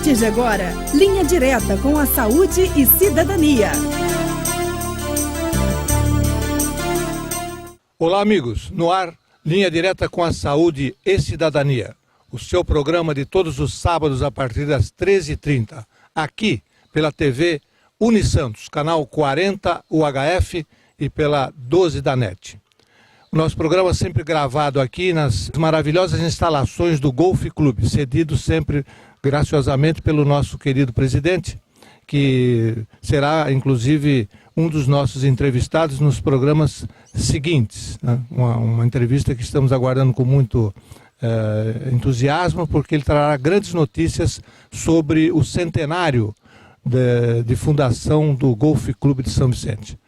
partir de agora, Linha Direta com a Saúde e Cidadania. Olá, amigos. No ar, Linha Direta com a Saúde e Cidadania. O seu programa de todos os sábados a partir das 13h30. Aqui, pela TV Unisantos, canal 40 UHF e pela 12 da NET. O nosso programa é sempre gravado aqui nas maravilhosas instalações do Golf Clube, cedido sempre graciosamente pelo nosso querido presidente, que será, inclusive, um dos nossos entrevistados nos programas seguintes. Né? Uma entrevista que estamos aguardando com muito entusiasmo, porque ele trará grandes notícias sobre o centenário de fundação do Golf Clube de São Vicente.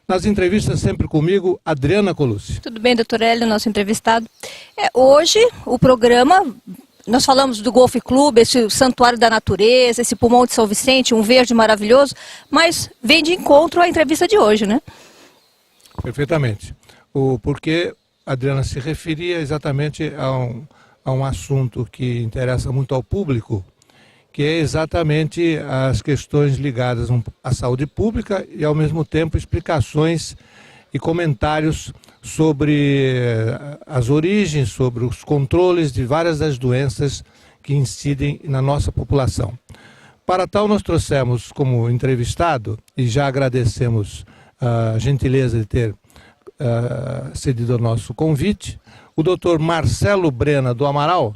Nas entrevistas sempre comigo, Adriana Colucci. Tudo bem, doutor Hélio, nosso entrevistado. Hoje, o programa, nós falamos do Golf Clube, esse santuário da natureza, esse pulmão de São Vicente, um verde maravilhoso, mas vem de encontro à entrevista de hoje, né? Perfeitamente. Porque a Adriana se referia exatamente a um assunto que interessa muito ao público, que é exatamente as questões ligadas à saúde pública e, ao mesmo tempo, explicações e comentários sobre as origens, sobre os controles de várias das doenças que incidem na nossa população. Para tal, nós trouxemos como entrevistado, e já agradecemos a gentileza de ter cedido ao nosso convite, o Dr. Marcelo Brena do Amaral,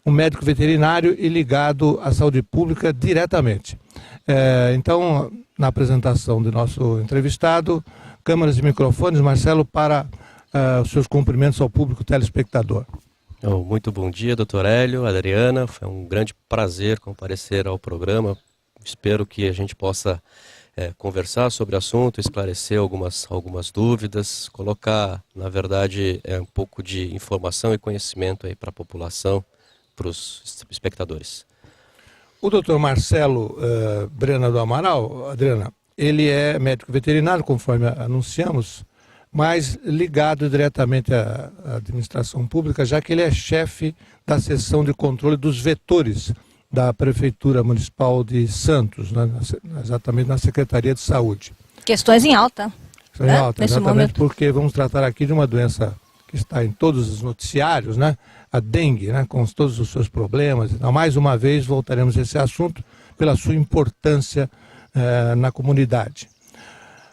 um médico veterinário e ligado à saúde pública diretamente. Então, na apresentação do nosso entrevistado, câmeras e microfones, Marcelo, para os seus cumprimentos ao público telespectador. Muito bom dia, doutor Hélio, Adriana, foi um grande prazer comparecer ao programa. Espero que a gente possa conversar sobre o assunto, esclarecer algumas dúvidas, colocar, na verdade, um pouco de informação e conhecimento aí para a população, para os espectadores. O doutor Marcelo Brena do Amaral, Adriana, ele é médico veterinário, conforme anunciamos, mas ligado diretamente à administração pública, já que ele é chefe da seção de controle dos vetores da Prefeitura Municipal de Santos, né, exatamente na Secretaria de Saúde. Questões em alta. Questões em alta, exatamente, porque vamos tratar aqui de uma doença que está em todos os noticiários, né? A dengue, né? Com todos os seus problemas. Então, mais uma vez voltaremos a esse assunto pela sua importância na comunidade.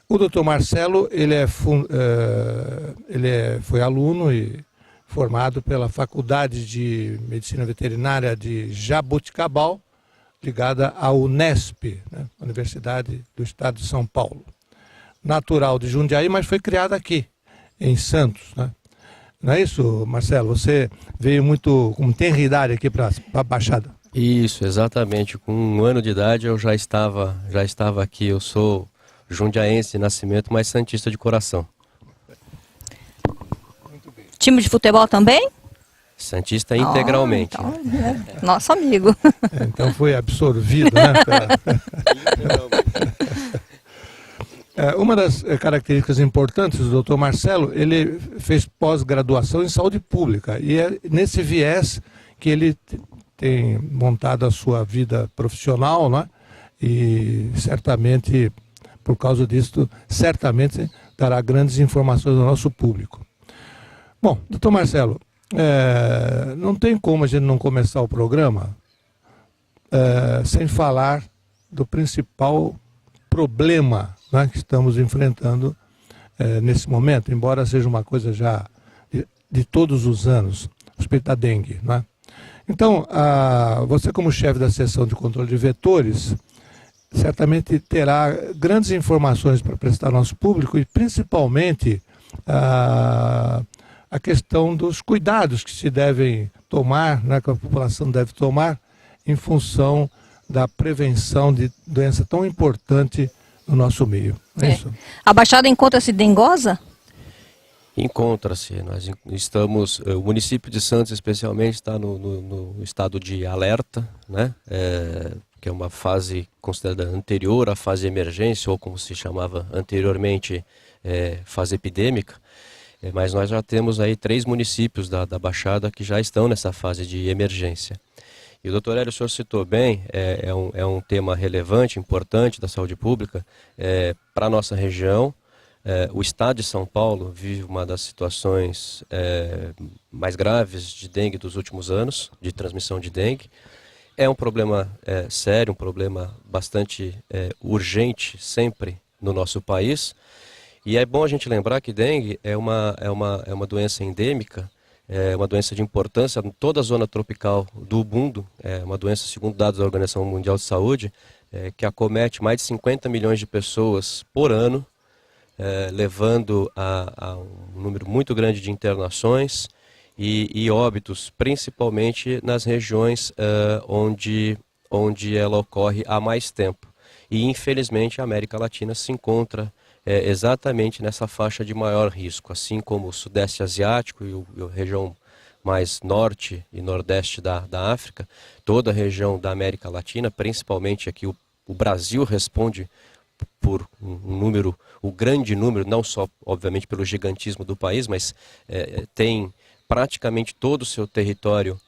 O doutor Marcelo, foi aluno e formado pela Faculdade de Medicina Veterinária de Jaboticabal, ligada à Unesp, né? Universidade do Estado de São Paulo. Natural de Jundiaí, mas foi criado aqui, em Santos, né? Não é isso, Marcelo? Você veio com tenridade aqui para a Baixada. Isso, exatamente. Com 1 ano de idade eu já estava aqui. Eu sou jundiaense de nascimento, mas santista de coração. Muito bem. Time de futebol também? Santista integralmente. Então, nosso amigo. Então foi absorvido, né? Uma das características importantes do Dr. Marcelo, ele fez pós-graduação em saúde pública e é nesse viés que ele tem montado a sua vida profissional, né? E certamente, por causa disso, certamente dará grandes informações ao nosso público. Bom, Dr. Marcelo, não tem como a gente não começar o programa sem falar do principal problema, né, que estamos enfrentando nesse momento, embora seja uma coisa já de todos os anos, a respeito da dengue, né? Então, você como chefe da seção de controle de vetores, certamente terá grandes informações para prestar ao nosso público e principalmente a questão dos cuidados que se devem tomar, né, que a população deve tomar em função da prevenção de doença tão importante no nosso meio. É isso? A Baixada encontra-se dengosa? Encontra-se. Nós estamos, o município de Santos especialmente está no estado de alerta, né? Que é uma fase considerada anterior à fase de emergência, ou como se chamava anteriormente, fase epidêmica. Mas nós já temos aí 3 municípios da Baixada que já estão nessa fase de emergência. E o doutor Hélio, o senhor citou bem, é um tema relevante, importante da saúde pública para a nossa região. O estado de São Paulo vive uma das situações mais graves de dengue dos últimos anos, de transmissão de dengue. É um problema sério, um problema bastante urgente sempre no nosso país. E é bom a gente lembrar que dengue é uma doença endêmica, é uma doença de importância em toda a zona tropical do mundo. É uma doença, segundo dados da Organização Mundial de Saúde, que acomete mais de 50 milhões de pessoas por ano, levando a um número muito grande de internações e óbitos, principalmente nas regiões onde ela ocorre há mais tempo. E, infelizmente, a América Latina se encontra exatamente nessa faixa de maior risco, assim como o Sudeste Asiático e a região mais norte e nordeste da África, toda a região da América Latina, principalmente aqui o Brasil responde por um grande número, não só, obviamente, pelo gigantismo do país, mas tem praticamente todo o seu território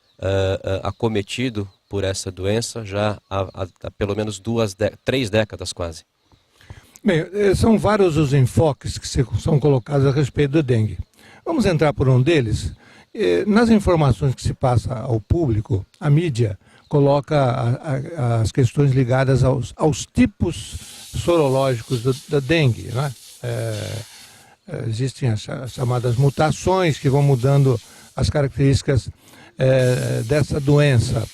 acometido por essa doença já há pelo menos 3 décadas quase. Bem, são vários os enfoques que são colocados a respeito do dengue. Vamos entrar por um deles. Nas informações que se passa ao público, a mídia coloca as questões ligadas aos tipos sorológicos da dengue, né? Existem as chamadas mutações que vão mudando as características dessa doença.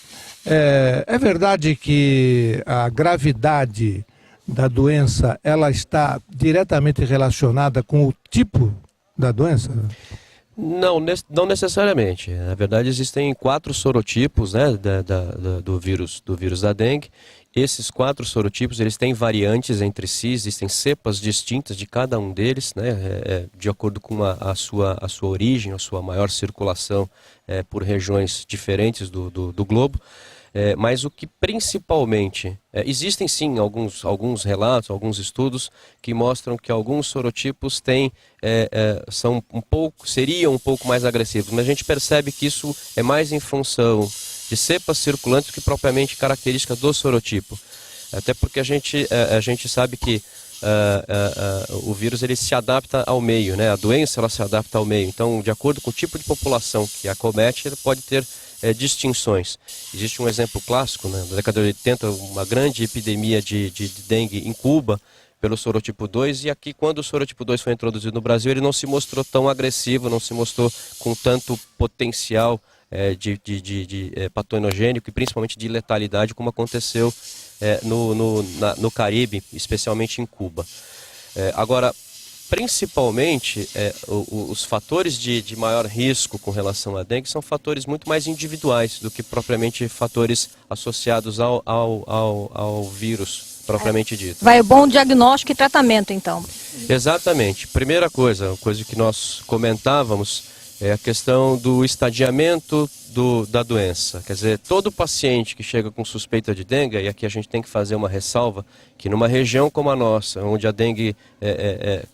É verdade que a gravidade da doença ela está diretamente relacionada com o tipo da doença? Não necessariamente. Na verdade, existem 4 sorotipos, né, do vírus da dengue. Esses 4 sorotipos eles têm variantes entre si, existem cepas distintas de cada um deles, né, de acordo com a sua origem, a sua maior circulação por regiões diferentes do globo. Mas o que principalmente... existem sim alguns relatos, alguns estudos que mostram que alguns sorotipos seriam um pouco mais agressivos, mas a gente percebe que isso é mais em função de cepas circulantes do que propriamente característica do sorotipo. Até porque a gente sabe que o vírus ele se adapta ao meio, né? A doença ela se adapta ao meio. Então, de acordo com o tipo de população que acomete, ele pode ter distinções. Existe um exemplo clássico, né? Na década de 80, uma grande epidemia de dengue em Cuba, pelo sorotipo 2, e aqui quando o sorotipo 2 foi introduzido no Brasil, ele não se mostrou tão agressivo, não se mostrou com tanto potencial de patogênico e principalmente de letalidade, como aconteceu no Caribe, especialmente em Cuba. Agora, principalmente, os fatores de maior risco com relação à dengue são fatores muito mais individuais do que propriamente fatores associados ao vírus propriamente dito. Vai o bom diagnóstico e tratamento, então. Exatamente. Primeira coisa que nós comentávamos é a questão do estadiamento da doença. Quer dizer, todo paciente que chega com suspeita de dengue, e aqui a gente tem que fazer uma ressalva, que numa região como a nossa, onde a dengue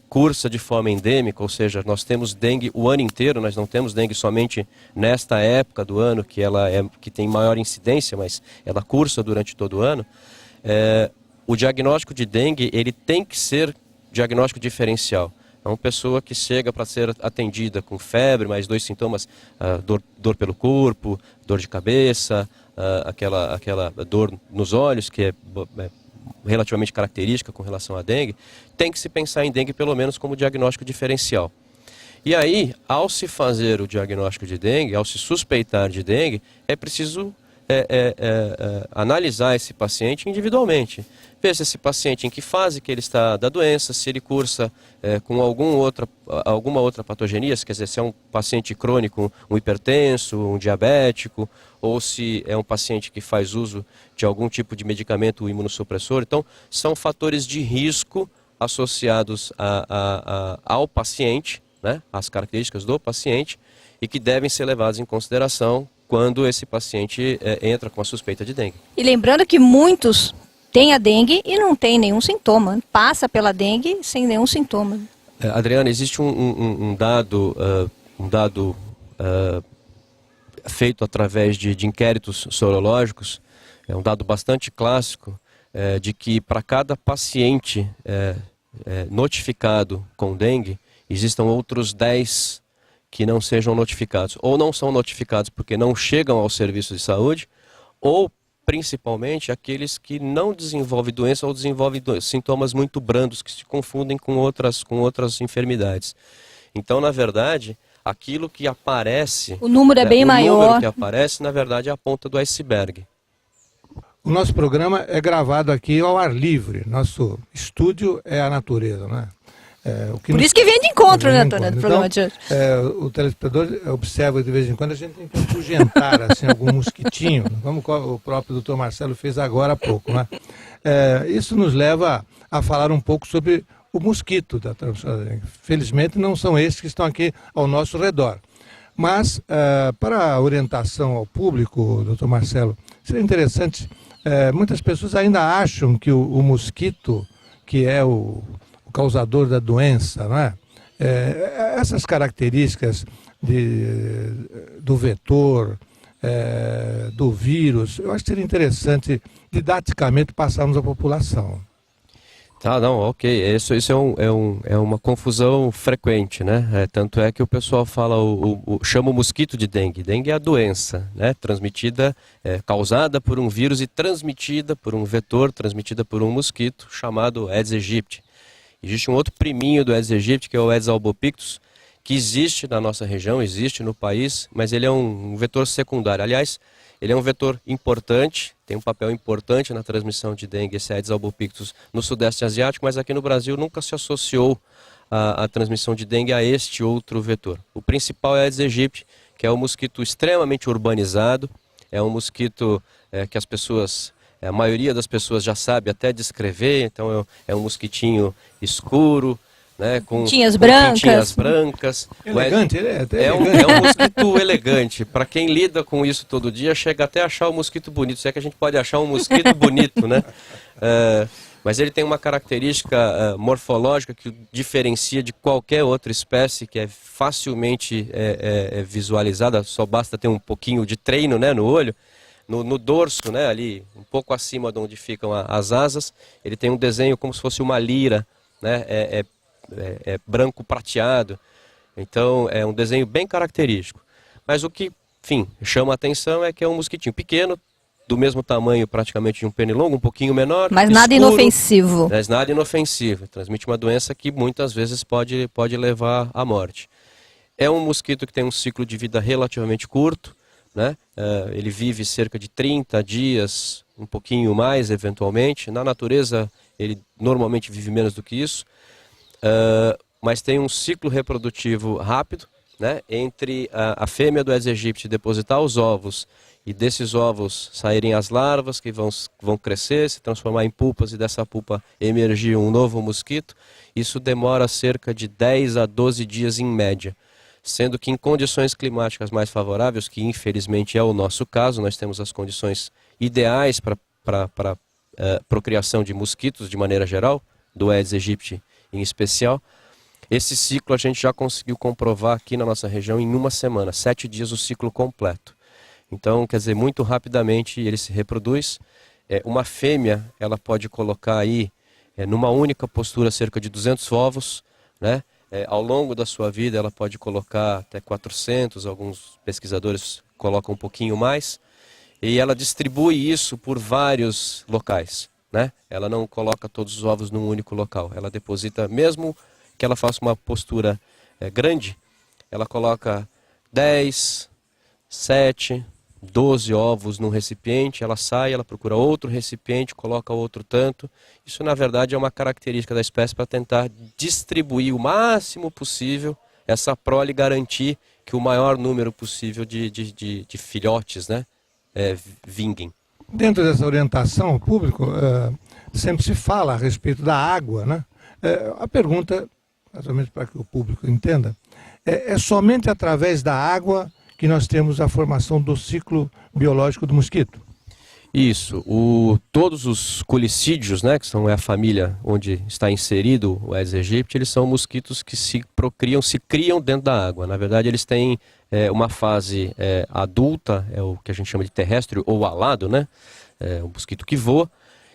cursa de forma endêmica, ou seja, nós temos dengue o ano inteiro, nós não temos dengue somente nesta época do ano, que tem maior incidência, mas ela cursa durante todo o ano, o diagnóstico de dengue ele tem que ser diagnóstico diferencial. É uma pessoa que chega para ser atendida com febre, mais 2 sintomas, dor pelo corpo, dor de cabeça, aquela dor nos olhos, que é relativamente característica com relação à dengue, tem que se pensar em dengue pelo menos como diagnóstico diferencial. E aí, ao se fazer o diagnóstico de dengue, ao se suspeitar de dengue, é preciso analisar esse paciente individualmente. Ver se esse paciente em que fase que ele está da doença, se ele cursa com alguma outra patogenia, quer dizer, se é um paciente crônico, um hipertenso, um diabético, ou se é um paciente que faz uso de algum tipo de medicamento imunossupressor. Então, são fatores de risco associados ao paciente, né, às características do paciente, e que devem ser levados em consideração quando esse paciente entra com a suspeita de dengue. E lembrando que muitos têm a dengue e não tem nenhum sintoma, passa pela dengue sem nenhum sintoma. Adriana, existe um dado feito através de inquéritos sorológicos, é um dado bastante clássico, de que para cada paciente notificado com dengue, existam outros 10 que não sejam notificados, ou não são notificados porque não chegam ao serviço de saúde, ou principalmente aqueles que não desenvolvem doença ou desenvolvem sintomas muito brandos, que se confundem com outras enfermidades. Então, na verdade, aquilo que aparece... O número é bem maior. O número que aparece, na verdade, é a ponta do iceberg. O nosso programa é gravado aqui ao ar livre. Nosso estúdio é a natureza, né? Por isso que vem de encontro, né, Antônio, do programa de hoje. O telespectador observa de vez em quando a gente tem que afugentar assim, algum mosquitinho, como o próprio Dr. Marcelo fez agora há pouco, né? Isso nos leva a falar um pouco sobre o mosquito da transmissão da dengue. Felizmente não são esses que estão aqui ao nosso redor. Mas, para a orientação ao público, Dr. Marcelo, seria interessante, muitas pessoas ainda acham que o mosquito, que é o causador da doença, não é? Essas características do vetor, do vírus, eu acho que seria interessante didaticamente passarmos à população. Tá, não, ok. Isso é uma confusão frequente, né? Tanto é que o pessoal fala, chama o mosquito de dengue. Dengue é a doença, né? Transmitida, causada por um vírus e transmitida por um vetor, transmitida por um mosquito chamado Aedes aegypti. Existe um outro priminho do Aedes aegypti, que é o Aedes albopictus, que existe na nossa região, existe no país, mas ele é um vetor secundário. Aliás, ele é um vetor importante, tem um papel importante na transmissão de dengue, esse Aedes albopictus, no Sudeste Asiático, mas aqui no Brasil nunca se associou a transmissão de dengue a este outro vetor. O principal é o Aedes aegypti, que é um mosquito extremamente urbanizado, é um mosquito que as pessoas... A maioria das pessoas já sabe até descrever, então é um mosquitinho escuro, né, com pintinhas brancas. Elegante, ele é até é um mosquito elegante. Para quem lida com isso todo dia, chega até a achar o mosquito bonito. Se é que a gente pode achar um mosquito bonito, né? Mas ele tem uma característica morfológica que o diferencia de qualquer outra espécie, que é facilmente visualizada, só basta ter um pouquinho de treino, né, no olho. No dorso, né, ali, um pouco acima de onde ficam as asas, ele tem um desenho como se fosse uma lira, né, branco prateado. Então, é um desenho bem característico. Mas o que, enfim, chama a atenção é que é um mosquitinho pequeno, do mesmo tamanho praticamente de um pernilongo, um pouquinho menor. Mas nada inofensivo. Mas nada inofensivo. Transmite uma doença que muitas vezes pode levar à morte. É um mosquito que tem um ciclo de vida relativamente curto, né? Ele vive cerca de 30 dias, um pouquinho mais eventualmente. Na natureza ele normalmente vive menos do que isso, mas tem um ciclo reprodutivo rápido, né? Entre a fêmea do Aedes aegypti depositar os ovos e desses ovos saírem as larvas que vão crescer, se transformar em pulpas e dessa pulpa emergir um novo mosquito. Isso demora cerca de 10 a 12 dias em média. Sendo que em condições climáticas mais favoráveis, que infelizmente é o nosso caso, nós temos as condições ideais para procriação de mosquitos de maneira geral, do Aedes aegypti em especial. Esse ciclo a gente já conseguiu comprovar aqui na nossa região em uma semana, 7 dias o ciclo completo. Então, quer dizer, muito rapidamente ele se reproduz. Uma fêmea, ela pode colocar aí, numa única postura, cerca de 200 ovos, né? Ao longo da sua vida ela pode colocar até 400, alguns pesquisadores colocam um pouquinho mais, e ela distribui isso por vários locais, né? Ela não coloca todos os ovos num único local, ela deposita, mesmo que ela faça uma postura grande, ela coloca 10, 7, 12 ovos num recipiente, ela sai, ela procura outro recipiente, coloca outro tanto. Isso, na verdade, é uma característica da espécie para tentar distribuir o máximo possível essa prole e garantir que o maior número possível de filhotes, né, vinguem. Dentro dessa orientação ao público, sempre se fala a respeito da água, né? A pergunta, exatamente para que o público entenda, é somente através da água que nós temos a formação do ciclo biológico do mosquito? Isso. Todos os colicídeos, né, que são a família onde está inserido o Aedes aegypti, eles são mosquitos que se criam dentro da água. Na verdade, eles têm uma fase adulta, é o que a gente chama de terrestre ou alado, né? É um mosquito que voa.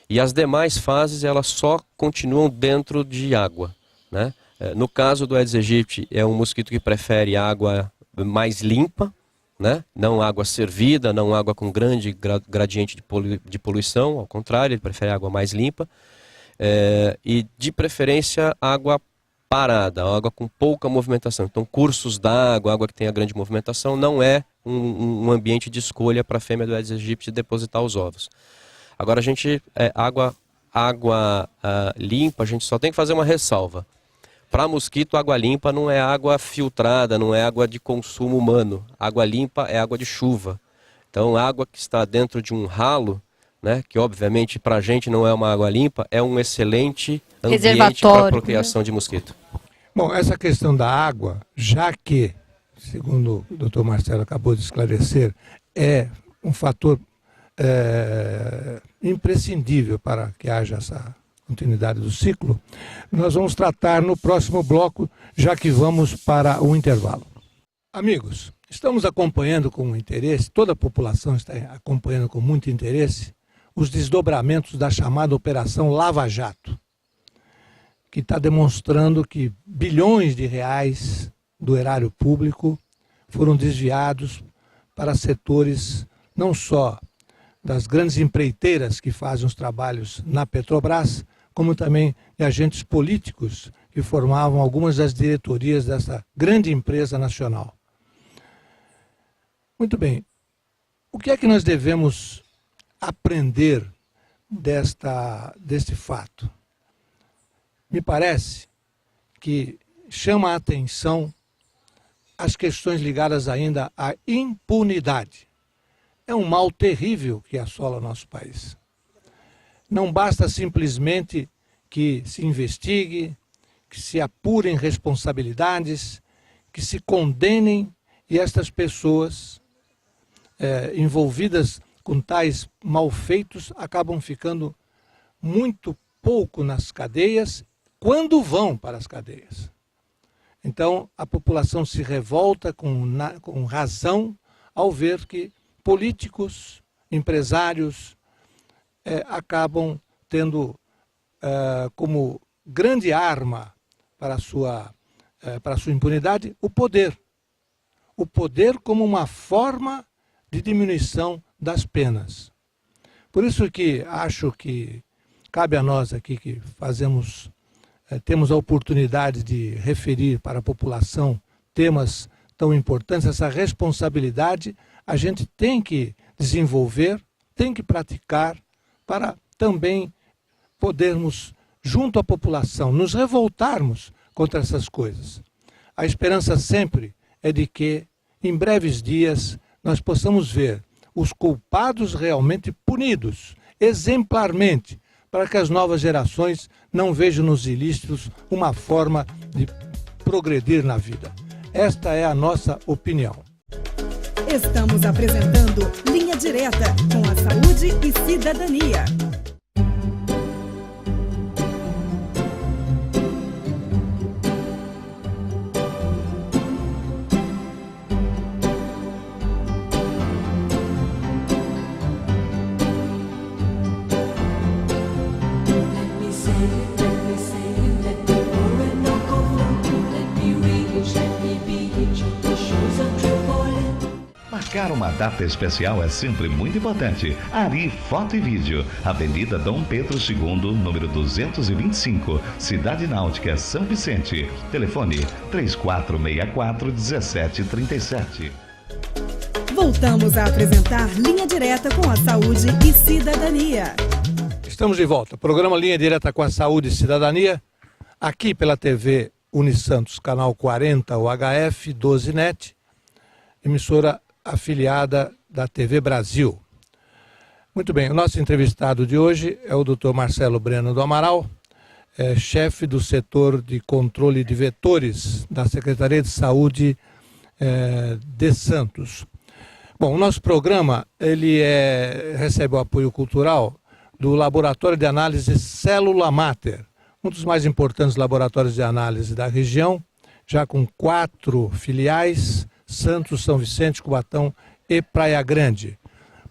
E as demais fases, elas só continuam dentro de água, né? No caso do Aedes aegypti, é um mosquito que prefere água mais limpa, né? Não água fervida, não água com grande gradiente de poluição, ao contrário, ele prefere água mais limpa. E de preferência água parada, água com pouca movimentação. Então cursos d'água, água que tenha grande movimentação, não é um ambiente de escolha para a fêmea do Aedes aegypti depositar os ovos. Agora água limpa, a gente só tem que fazer uma ressalva. Para mosquito, água limpa não é água filtrada, não é água de consumo humano. Água limpa é água de chuva. Então água que está dentro de um ralo, né, que obviamente para a gente não é uma água limpa, é um excelente ambiente para a procriação de mosquito. Bom, essa questão da água, já que, segundo o Dr. Marcelo acabou de esclarecer, é um fator imprescindível para que haja essa continuidade do ciclo, nós vamos tratar no próximo bloco, já que vamos para o intervalo. Amigos, estamos acompanhando com interesse, toda a população está acompanhando com muito interesse, os desdobramentos da chamada Operação Lava Jato, que está demonstrando que bilhões de reais do erário público foram desviados para setores não só das grandes empreiteiras que fazem os trabalhos na Petrobras, como também de agentes políticos que formavam algumas das diretorias dessa grande empresa nacional. Muito bem, o que é que nós devemos aprender deste fato? Me parece que chama a atenção as questões ligadas ainda à impunidade. É um mal terrível que assola o nosso país. Não basta simplesmente que se investigue, que se apurem responsabilidades, que se condenem e estas pessoas envolvidas com tais malfeitos acabam ficando muito pouco nas cadeias quando vão para as cadeias. Então a população se revolta com razão ao ver que políticos, empresários acabam tendo como grande arma para a sua impunidade o poder. O poder como uma forma de diminuição das penas. Por isso que acho que cabe a nós aqui que temos a oportunidade de referir para a população temas tão importantes, essa responsabilidade a gente tem que desenvolver, tem que praticar para também podermos, junto à população, nos revoltarmos contra essas coisas. A esperança sempre é de que, em breves dias, nós possamos ver os culpados realmente punidos, exemplarmente, para que as novas gerações não vejam nos ilícitos uma forma de progredir na vida. Esta é a nossa opinião. Estamos apresentando Linha Direta com a Saúde e Cidadania. Marcar uma data especial é sempre muito importante. Ari Foto e Vídeo, Avenida Dom Pedro II, número 225, Cidade Náutica, São Vicente. Telefone 3464-1737. Voltamos a apresentar Linha Direta com a Saúde e Cidadania. Estamos de volta. Programa Linha Direta com a Saúde e Cidadania, aqui pela TV Unisantos, canal 40, UHF 12NET, emissora afiliada da TV Brasil. Muito bem, o nosso entrevistado de hoje é o Dr. Marcelo Breno do Amaral, chefe do setor de controle de vetores da Secretaria de Saúde de Santos. Bom, o nosso programa recebe o apoio cultural do Laboratório de Análise Célula Mater, um dos mais importantes laboratórios de análise da região, já com 4 filiais, Santos, São Vicente, Cubatão e Praia Grande.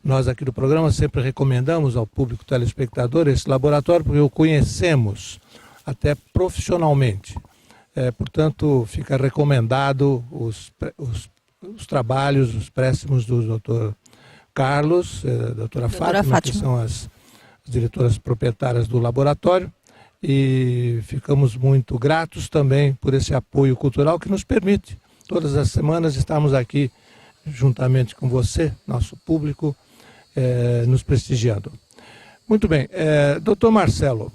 Nós aqui do programa sempre recomendamos ao público telespectador esse laboratório porque o conhecemos até profissionalmente. Portanto, fica recomendado os trabalhos, os préstimos do Dr. Carlos, da doutora Fátima, que são as diretoras proprietárias do laboratório, e ficamos muito gratos também por esse apoio cultural que nos permite, todas as semanas, estarmos aqui juntamente com você, nosso público, nos prestigiando. Muito bem, doutor Marcelo,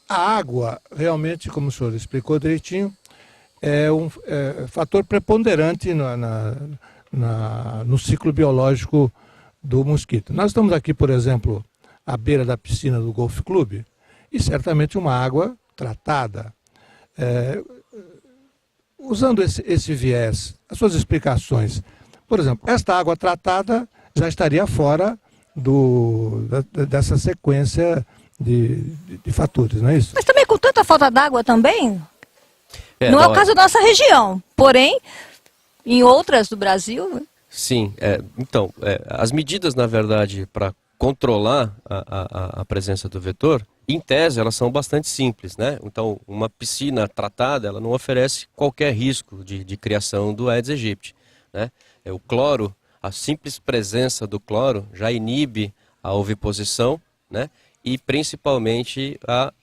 a água, realmente, como o senhor explicou direitinho, é um fator preponderante no ciclo biológico do mosquito. Nós estamos aqui, por exemplo, à beira da piscina do Golf Club, e certamente uma água tratada. Usando esse viés, as suas explicações, por exemplo, esta água tratada já estaria fora dessa sequência de fatores, não é isso? Mas também com tanta falta d'água também, não é o caso da nossa região, porém, em outras do Brasil... Sim, então, as medidas, na verdade, para controlar a presença do vetor, em tese, elas são bastante simples, né? Então, uma piscina tratada, ela não oferece qualquer risco de criação do Aedes aegypti, né? O cloro, a simples presença do cloro já inibe a oviposição, né? E principalmente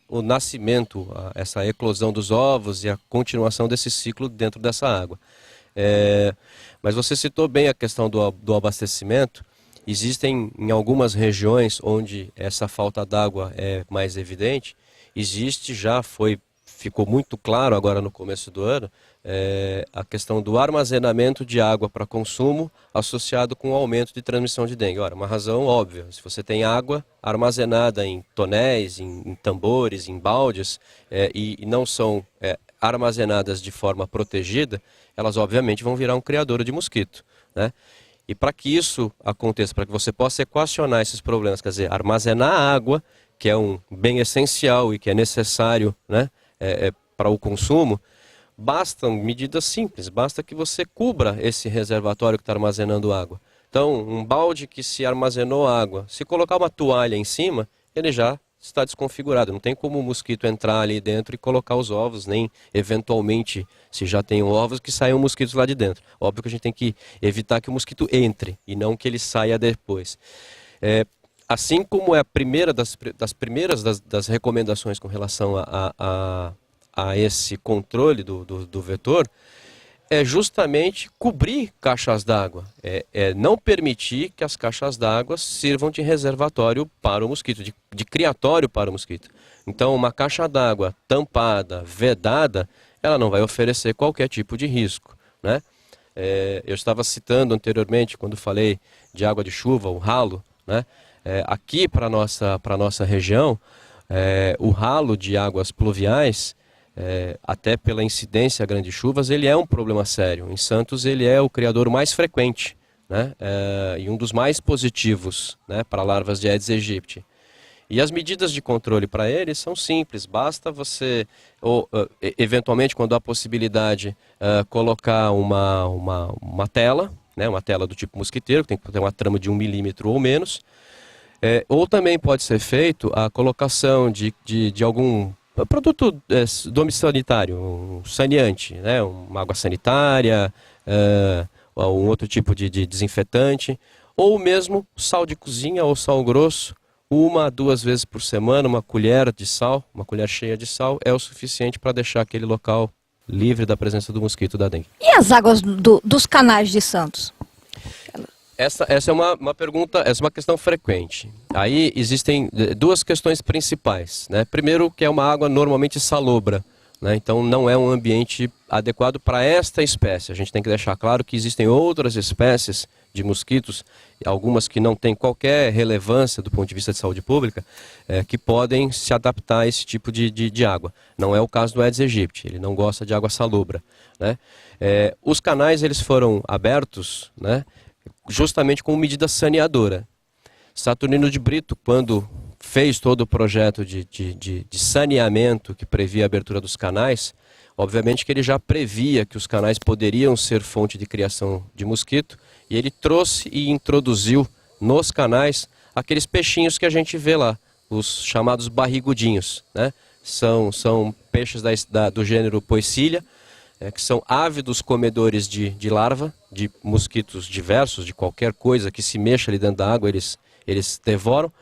o nascimento, essa eclosão dos ovos e a continuação desse ciclo dentro dessa água. Mas você citou bem a questão do abastecimento. Existem em algumas regiões onde essa falta d'água é mais evidente, ficou muito claro agora no começo do ano, a questão do armazenamento de água para consumo associado com o aumento de transmissão de dengue. Ora, uma razão óbvia, se você tem água armazenada em tonéis, em tambores, em baldes, e não são armazenadas de forma protegida, elas obviamente vão virar um criadouro de mosquito, né? E para que isso aconteça, para que você possa equacionar esses problemas, quer dizer, armazenar água, que é um bem essencial e que é necessário, né, para o consumo, bastam medidas simples, basta que você cubra esse reservatório que está armazenando água. Então, um balde que se armazenou água, se colocar uma toalha em cima, ele já está desconfigurado. Não tem como o mosquito entrar ali dentro e colocar os ovos, nem eventualmente, se já tem ovos, que saiam mosquitos lá de dentro. Óbvio que a gente tem que evitar que o mosquito entre e não que ele saia depois. Assim como é a primeira das recomendações com relação a esse controle do vetor, é justamente cobrir caixas d'água, não permitir que as caixas d'água sirvam de reservatório para o mosquito, de criatório para o mosquito. Então, uma caixa d'água tampada, vedada, ela não vai oferecer qualquer tipo de risco, né? Eu estava citando anteriormente, quando falei de água de chuva, o ralo, né? Aqui para a nossa região, o ralo de águas pluviais, até pela incidência a grandes chuvas, ele é um problema sério. Em Santos ele é o criador mais frequente, né? E um dos mais positivos, né, para larvas de Aedes aegypti. E as medidas de controle para ele são simples, basta você, eventualmente quando há possibilidade, colocar uma tela, né, uma tela do tipo mosquiteiro, que tem que ter uma trama de 1 milímetro ou menos, ou também pode ser feito a colocação de algum produto domiciliário, um saneante, né? Uma água sanitária, um outro tipo de desinfetante, ou mesmo sal de cozinha ou sal grosso, 1 a 2 vezes por semana, uma colher de sal, uma colher cheia de sal, é o suficiente para deixar aquele local livre da presença do mosquito da dengue. E as águas dos canais de Santos? Essa é uma pergunta, essa é uma questão frequente. Aí existem 2 questões principais, né? Primeiro, que é uma água normalmente salobra, né? Então não é um ambiente adequado para esta espécie. A gente tem que deixar claro que existem outras espécies de mosquitos, algumas que não têm qualquer relevância do ponto de vista de saúde pública, que podem se adaptar a esse tipo de água. Não é o caso do Aedes aegypti, ele não gosta de água salobra, né? Os canais, eles foram abertos, né, justamente com medida saneadora. Saturnino de Brito, quando fez todo o projeto de saneamento que previa a abertura dos canais, Obviamente que ele já previa que os canais poderiam ser fonte de criação de mosquito, e ele trouxe e introduziu nos canais aqueles peixinhos que a gente vê lá, os chamados barrigudinhos, né? São peixes do gênero Poecilia, que são ávidos comedores de larva, de mosquitos diversos, de qualquer coisa que se mexa ali dentro da água, eles devoram,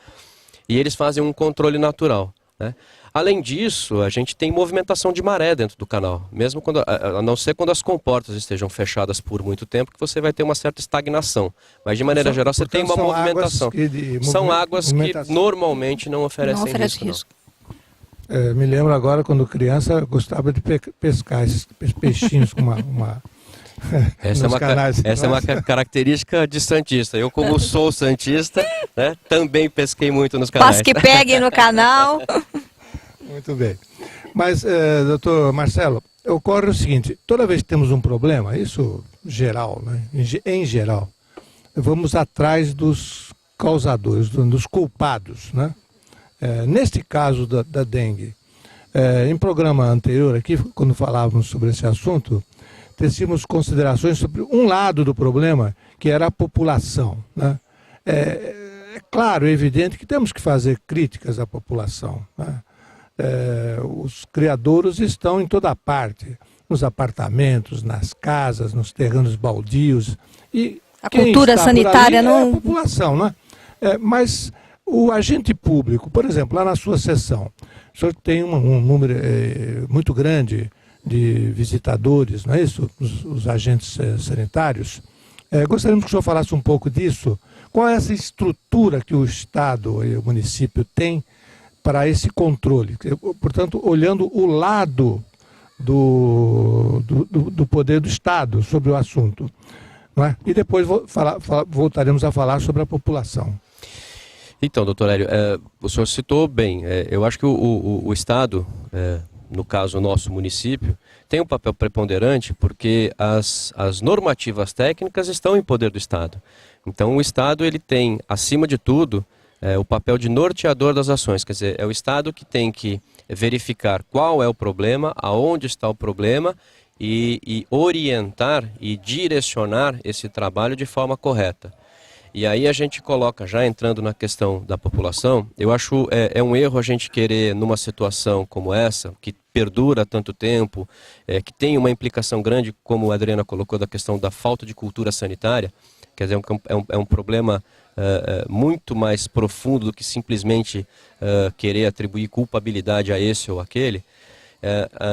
e eles fazem um controle natural, né? Além disso, a gente tem movimentação de maré dentro do canal, mesmo quando, a não ser quando as comportas estejam fechadas por muito tempo, que você vai ter uma certa estagnação. Mas de maneira geral você tem uma movimentação. São águas que normalmente não oferecem risco. Me lembro agora, quando criança, eu gostava de pescar esses peixinhos com uma essa é uma característica de santista. Eu, como sou santista, né, também pesquei muito nos canais. Passo que pegue no canal. Muito bem. Mas, doutor Marcelo, ocorre o seguinte: toda vez que temos um problema, isso geral, né, em geral, vamos atrás dos causadores, dos culpados, né? Neste caso da dengue, em programa anterior aqui, quando falávamos sobre esse assunto, tecíamos considerações sobre um lado do problema, que era a população, né? É claro, é evidente que temos que fazer críticas à população, né? Os criadouros estão em toda parte, nos apartamentos, nas casas, nos terrenos baldios. E a cultura sanitária não... é a população, né? Mas o agente público, por exemplo, lá na sua seção, o senhor tem um número muito grande de visitadores, não é isso? Os agentes sanitários. Gostaríamos que o senhor falasse um pouco disso. Qual é essa estrutura que o Estado e o município têm para esse controle? Portanto, olhando o lado do poder do Estado sobre o assunto, não é? E depois voltaremos a falar sobre a população. Então, doutor Hélio, o senhor citou bem. Eu acho que o Estado, no caso o nosso município, tem um papel preponderante porque as normativas técnicas estão em poder do Estado. Então o Estado ele tem, acima de tudo, o papel de norteador das ações. Quer dizer, é o Estado que tem que verificar qual é o problema, aonde está o problema e orientar e direcionar esse trabalho de forma correta. E aí a gente coloca, já entrando na questão da população, eu acho um erro a gente querer, numa situação como essa, que perdura há tanto tempo, que tem uma implicação grande, como a Adriana colocou, da questão da falta de cultura sanitária, quer dizer, é um problema muito mais profundo do que simplesmente querer atribuir culpabilidade a esse ou aquele.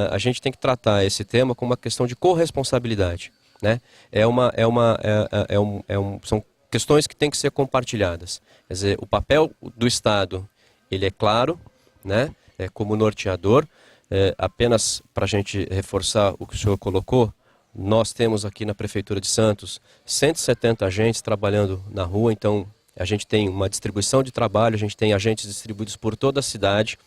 A gente tem que tratar esse tema como uma questão de corresponsabilidade, né? São questões que têm que ser compartilhadas. Quer dizer, o papel do Estado, ele é claro, né? Como norteador. Apenas para a gente reforçar o que o senhor colocou, nós temos aqui na Prefeitura de Santos 170 agentes trabalhando na rua, então a gente tem uma distribuição de trabalho, a gente tem agentes distribuídos por toda a cidade.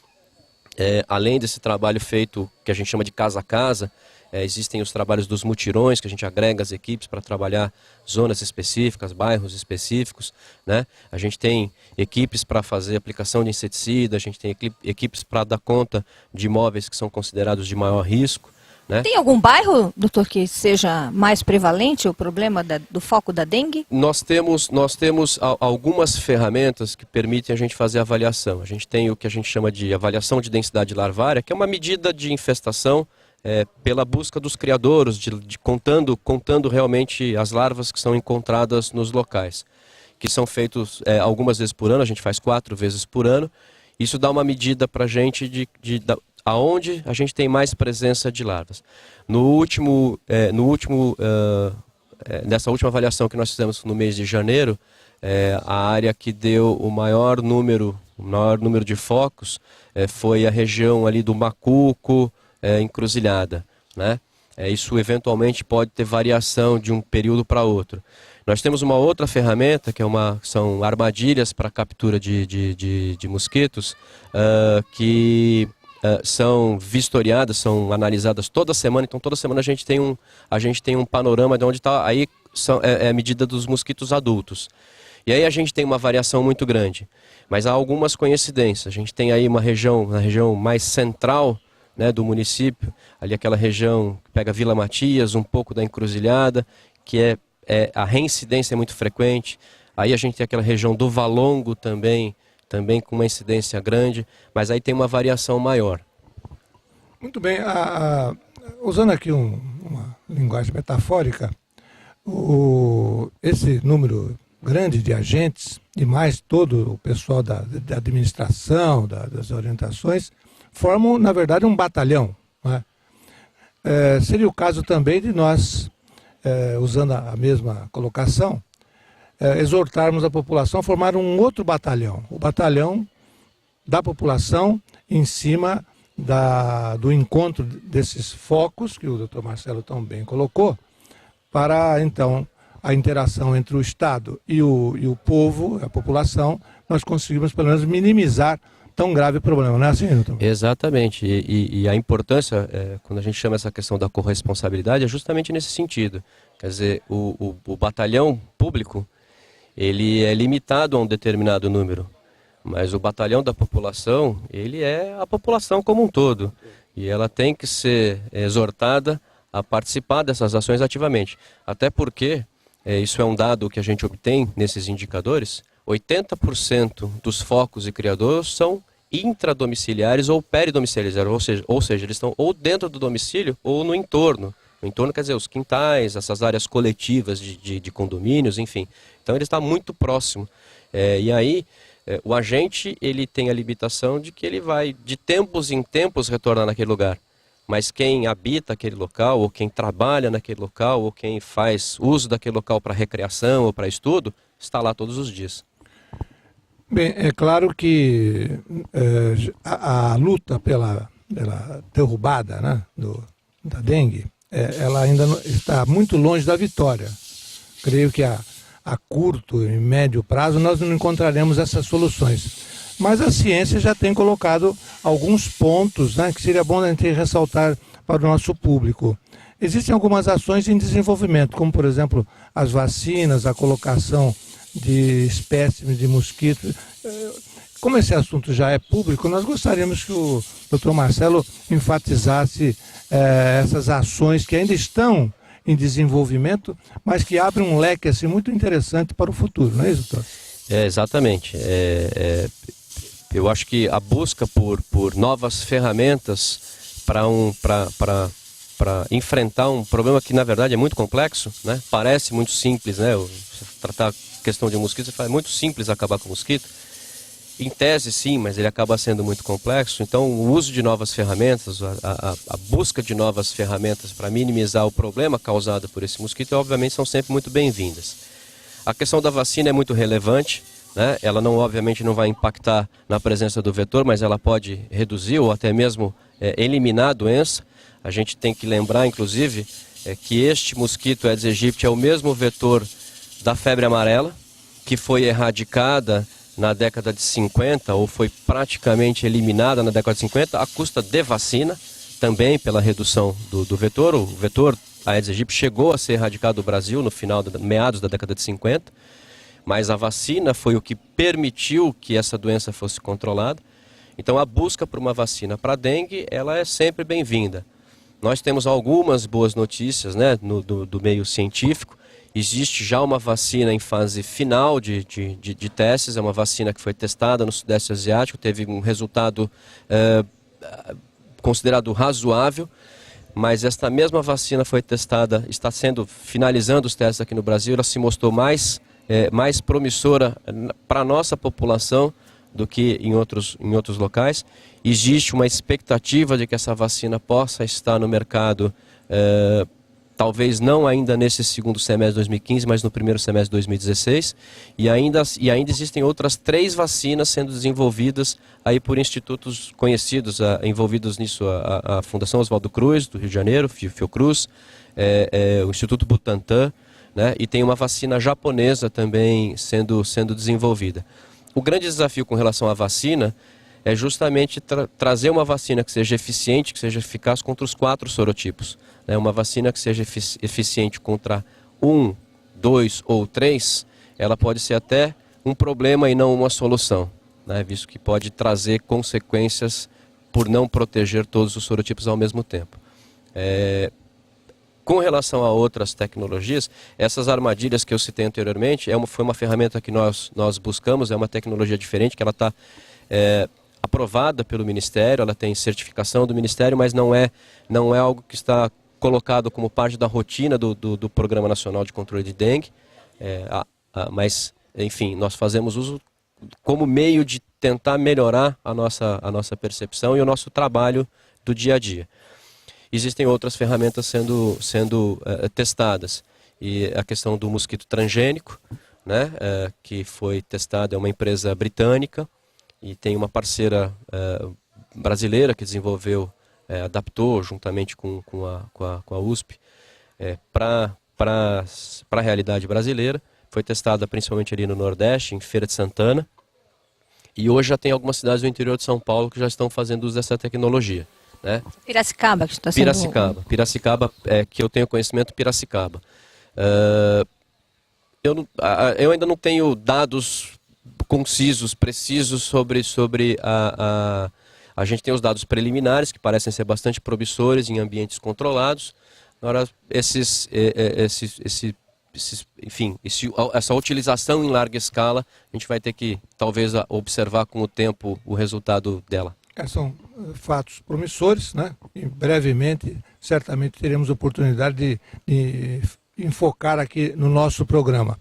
Além desse trabalho feito, que a gente chama de casa a casa, existem os trabalhos dos mutirões, que a gente agrega as equipes para trabalhar zonas específicas, bairros específicos, né? A gente tem equipes para fazer aplicação de inseticida, a gente tem equipes para dar conta de imóveis que são considerados de maior risco, né? Tem algum bairro, doutor, que seja mais prevalente o problema do foco da dengue? Nós temos algumas ferramentas que permitem a gente fazer avaliação. A gente tem o que a gente chama de avaliação de densidade larvária, que é uma medida de infestação pela busca dos criadouros, contando realmente as larvas que são encontradas nos locais, que são feitos algumas vezes por ano, a gente faz 4 vezes por ano. Isso dá uma medida para a gente aonde a gente tem mais presença de larvas. Nessa última avaliação que nós fizemos no mês de janeiro, a área que deu o maior número de focos foi a região ali do Macuco, Encruzilhada, né? Isso eventualmente pode ter variação de um período para outro. Nós temos uma outra ferramenta, são armadilhas para captura de mosquitos, que são vistoriadas, são analisadas toda semana. Então toda semana a gente tem um panorama de onde está, aí é a medida dos mosquitos adultos. E aí a gente tem uma variação muito grande, mas há algumas coincidências. A gente tem aí na região mais central né, do município, ali aquela região que pega Vila Matias, um pouco da Encruzilhada, que a reincidência é muito frequente. Aí a gente tem aquela região do Valongo também com uma incidência grande, mas aí tem uma variação maior. Muito bem, usando aqui uma linguagem metafórica, esse número grande de agentes e mais todo o pessoal da administração, das orientações, formam, na verdade, um batalhão. Não é? Seria o caso também de nós, usando a mesma colocação, exortarmos a população a formar um outro batalhão, o batalhão da população em cima do encontro desses focos, que o Dr. Marcelo tão bem colocou, para, então, a interação entre o Estado e o povo, a população, nós conseguimos, pelo menos, minimizar tão grave problema, não é assim, doutor? Exatamente, e a importância, quando a gente chama essa questão da corresponsabilidade, é justamente nesse sentido. Quer dizer, o batalhão público, ele é limitado a um determinado número, mas o batalhão da população, ele é a população como um todo, e ela tem que ser exortada a participar dessas ações ativamente, até porque, isso é um dado que a gente obtém nesses indicadores, 80% dos focos e criadores são intradomiciliares ou peridomiciliares, ou seja, eles estão ou dentro do domicílio ou no entorno. No entorno quer dizer os quintais, essas áreas coletivas de condomínios, enfim. Então ele está muito próximo. E aí o agente ele tem a limitação de que ele vai de tempos em tempos retornar naquele lugar. Mas quem habita aquele local, ou quem trabalha naquele local, ou quem faz uso daquele local para recreação ou para estudo, está lá todos os dias. Bem, é claro que a luta pela derrubada, né, da dengue, ela ainda está muito longe da vitória. Creio que a curto e médio prazo nós não encontraremos essas soluções. Mas a ciência já tem colocado alguns pontos, né, que seria bom a gente ressaltar para o nosso público. Existem algumas ações em desenvolvimento, como, por exemplo, as vacinas, a colocação de espécimes de mosquitos. Como esse assunto já é público, nós gostaríamos que o Dr. Marcelo enfatizasse essas ações que ainda estão em desenvolvimento, mas que abrem um leque assim, muito interessante para o futuro, não é isso, doutor? Exatamente. Eu acho que a busca por novas ferramentas para enfrentar um problema que, na verdade, é muito complexo, né? Parece muito simples, né? Tratar a questão de mosquito é muito simples acabar com o mosquito. Em tese, sim, mas ele acaba sendo muito complexo. Então, o uso de novas ferramentas, a busca de novas ferramentas para minimizar o problema causado por esse mosquito, obviamente, são sempre muito bem-vindas. A questão da vacina é muito relevante, né? Ela obviamente não vai impactar na presença do vetor, mas ela pode reduzir ou até mesmo eliminar a doença. A gente tem que lembrar, inclusive, que este mosquito Aedes aegypti é o mesmo vetor da febre amarela, que foi erradicada na década de 50, ou foi praticamente eliminada na década de 50, à custa de vacina, também pela redução do vetor. O vetor Aedes aegypti chegou a ser erradicado do Brasil no meados da década de 50, mas a vacina foi o que permitiu que essa doença fosse controlada. Então a busca por uma vacina para a dengue, ela é sempre bem-vinda. Nós temos algumas boas notícias, né, do meio científico. Existe já uma vacina em fase final de testes, é uma vacina que foi testada no Sudeste Asiático, teve um resultado considerado razoável, mas esta mesma vacina foi testada, está finalizando os testes aqui no Brasil, ela se mostrou mais promissora para a nossa população do que em outros locais. Existe uma expectativa de que essa vacina possa estar no mercado talvez não ainda nesse segundo semestre de 2015, mas no primeiro semestre de 2016, e ainda existem outras 3 vacinas sendo desenvolvidas aí por institutos conhecidos, envolvidos nisso, a Fundação Oswaldo Cruz, do Rio de Janeiro, Fiocruz, o Instituto Butantan, né, e tem uma vacina japonesa também sendo desenvolvida. O grande desafio com relação à vacina é justamente trazer uma vacina que seja eficiente, que seja eficaz contra os 4 sorotipos. Uma vacina que seja eficiente contra 1, 2 ou 3, ela pode ser até um problema e não uma solução, né? Visto que pode trazer consequências por não proteger todos os sorotipos ao mesmo tempo. Com relação a outras tecnologias, essas armadilhas que eu citei anteriormente, foi uma ferramenta que nós buscamos, é uma tecnologia diferente, que ela está aprovada pelo Ministério, ela tem certificação do Ministério, mas não é algo que está colocado como parte da rotina do Programa Nacional de Controle de Dengue, mas, enfim, nós fazemos uso como meio de tentar melhorar a nossa percepção e o nosso trabalho do dia a dia. Existem outras ferramentas sendo testadas. E a questão do mosquito transgênico, né, que foi testado, é uma empresa britânica e tem uma parceira brasileira que desenvolveu, adaptou juntamente com a USP para a realidade brasileira. Foi testada principalmente ali no Nordeste, em Feira de Santana. E hoje já tem algumas cidades do interior de São Paulo que já estão fazendo uso dessa tecnologia. Né? Piracicaba, que está sendo... Piracicaba, que eu tenho conhecimento, Piracicaba. Eu ainda não tenho dados concisos, precisos sobre a gente tem os dados preliminares, que parecem ser bastante promissores em ambientes controlados. Agora, essa utilização em larga escala, a gente vai ter que, talvez, observar com o tempo o resultado dela. São fatos promissores, né? E brevemente, certamente teremos oportunidade de enfocar aqui no nosso programa.